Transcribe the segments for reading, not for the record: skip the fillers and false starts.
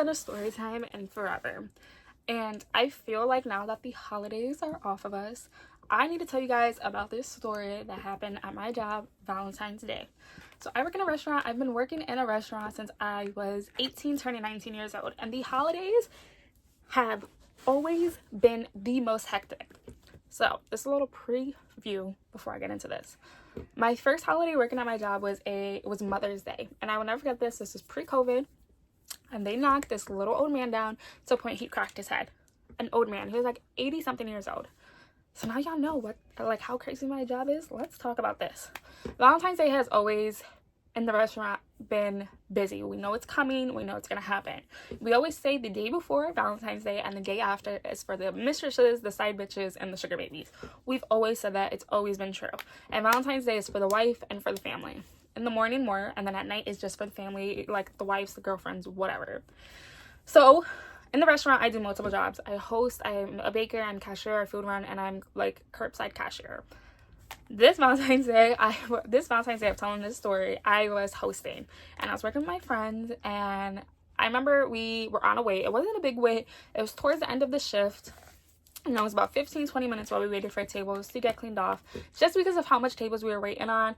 been a story time in forever. And I feel like now that the holidays are off of us, I need to tell you guys about this story that happened at my job Valentine's Day. So I work in a restaurant. I've been working in a restaurant since I was 18, turning 19 years old. And the holidays have always been the most hectic. So this is a little preview before I get into this. My first holiday working at my job was Mother's Day. And I will never forget this. This was pre-COVID. And they knocked this little old man down to the point he cracked his head. An old man. He was like 80 something years old. So now y'all know how crazy my job is. Let's talk about this. Valentine's Day has always in the restaurant been busy. We know it's coming. We know it's going to happen. We always say the day before Valentine's Day and the day after is for the mistresses, the side bitches, and the sugar babies. We've always said that. It's always been true. And Valentine's Day is for the wife and for the family. In the morning more, and then at night is just for the family, like the wives, the girlfriends, whatever. So in the restaurant, I do multiple jobs. I host, I'm a baker, I'm cashier, I food run, and I'm like curbside cashier. This Valentine's Day, I'm telling this story, I was hosting, and I was working with my friends, and I remember we were on a wait. It wasn't a big wait. It was towards the end of the shift. And it was about 15-20 minutes while we waited for tables to get cleaned off, just because of how much tables we were waiting on.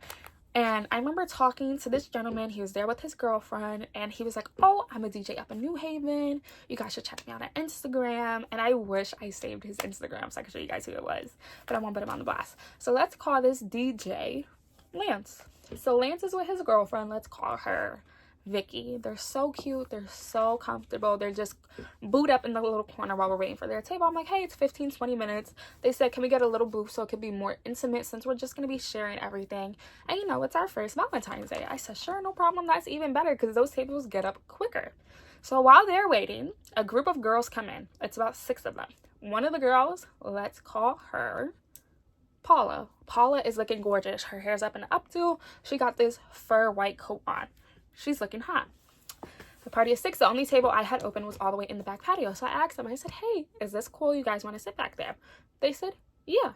And I remember talking to this gentleman. He was there with his girlfriend, and he was like, oh, I'm a DJ up in New Haven. You guys should check me out on Instagram. And I wish I saved his Instagram so I could show you guys who it was, but I won't put him on the blast. So let's call this DJ Lance. So Lance is with his girlfriend. Let's call her Vicky. They're so cute. They're so comfortable. They're just booed up in the little corner while we're waiting for their table. I'm like, hey, it's 15-20 minutes. They said, can we get a little booth so it could be more intimate since we're just going to be sharing everything? And you know, it's our first Valentine's Day. I said, sure, no problem. That's even better because those tables get up quicker. So while they're waiting, a group of girls come in. It's about 6 of them. One of the girls, let's call her Paula. Paula is looking gorgeous. Her hair's up in an updo. She got this fur white coat on. She's looking hot. The party of 6, the only table I had open was all the way in the back patio. So I asked them, I said, hey, is this cool? You guys want to sit back there? They said, yeah,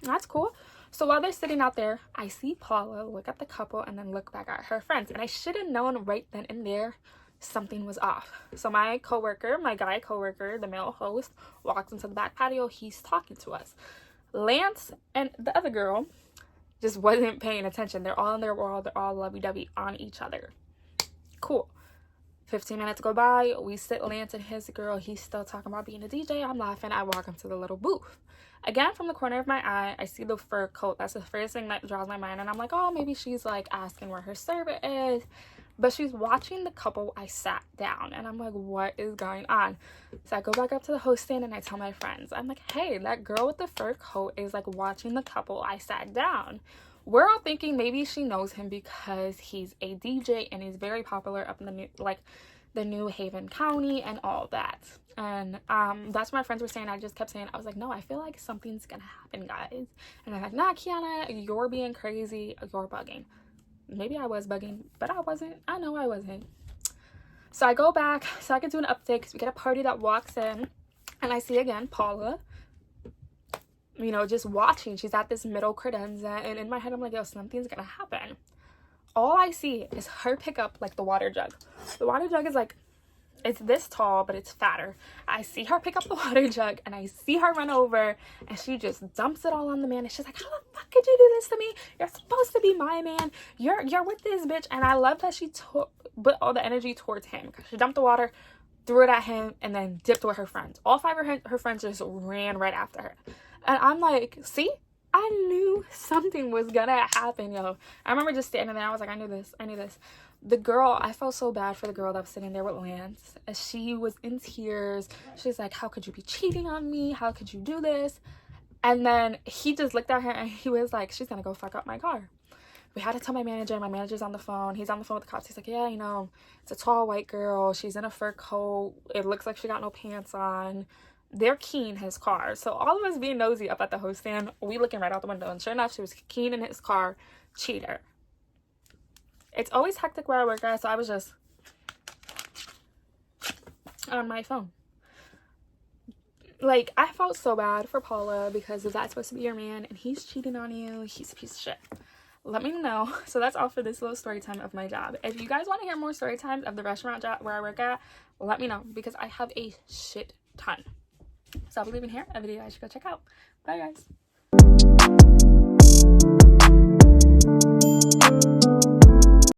that's cool. So while they're sitting out there, I see Paula look at the couple and then look back at her friends. And I should have known right then and there something was off. So my coworker, my guy coworker, the male host, walks into the back patio. He's talking to us. Lance and the other girl just wasn't paying attention. They're all in their world. They're all lovey-dovey on each other. Cool. 15 minutes go by. We sit Lance and his girl. He's still talking about being a DJ. I'm laughing. I walk him to the little booth. Again, from the corner of my eye, I see the fur coat. That's the first thing that draws my mind. And I'm like, oh, maybe she's like asking where her server is. But she's watching the couple. I sat down and I'm like, what is going on? So I go back up to the host stand and I tell my friends, I'm like, hey, that girl with the fur coat is like watching the couple. I sat down. We're all thinking maybe she knows him because he's a DJ and he's very popular up in the New Haven County and all that. And that's what my friends were saying. I just kept saying, I was like, no, I feel like something's gonna happen, guys. And they're like, nah, Kiana, you're being crazy. You're bugging. Maybe I was bugging, but I wasn't. I know I wasn't. So I go back so I can do an update because we get a party that walks in and I see again Paula, you know, just watching. She's at this middle credenza and in my head I'm like, yo, something's gonna happen. All I see is her pick up like the water jug. The water jug is like, it's this tall, but it's fatter. I see her pick up the water jug and I see her run over and she just dumps it all on the man. And she's like, how the fuck could you do this to me? You're supposed to be my man. You're with this bitch. And I love that she put all the energy towards him. She dumped the water, threw it at him, and then dipped with her friends. All 5 of her friends just ran right after her. And I'm like, see? I knew something was gonna happen, yo. I remember just standing there. I was like, I knew this. The girl, I felt so bad for the girl that was sitting there with Lance. As she was in tears. She's like, how could you be cheating on me? How could you do this? And then he just looked at her and he was like, she's gonna go fuck up my car. We had to tell my manager. My manager's on the phone. He's on the phone with the cops. He's like, yeah, you know, it's a tall white girl. She's in a fur coat. It looks like she got no pants on. They're keying his car. So all of us being nosy up at the host stand, we looking right out the window. And sure enough, she was keying in his car. Cheater. It's always hectic where I work at, so I was just on my phone. Like, I felt so bad for Paula because if that's supposed to be your man and he's cheating on you, he's a piece of shit. let me know. So that's all for this little story time of my job. If you guys want to hear more story times of the restaurant job where I work at, let me know, because I have a shit ton. So I'll be leaving here a video I should go check out. Bye guys.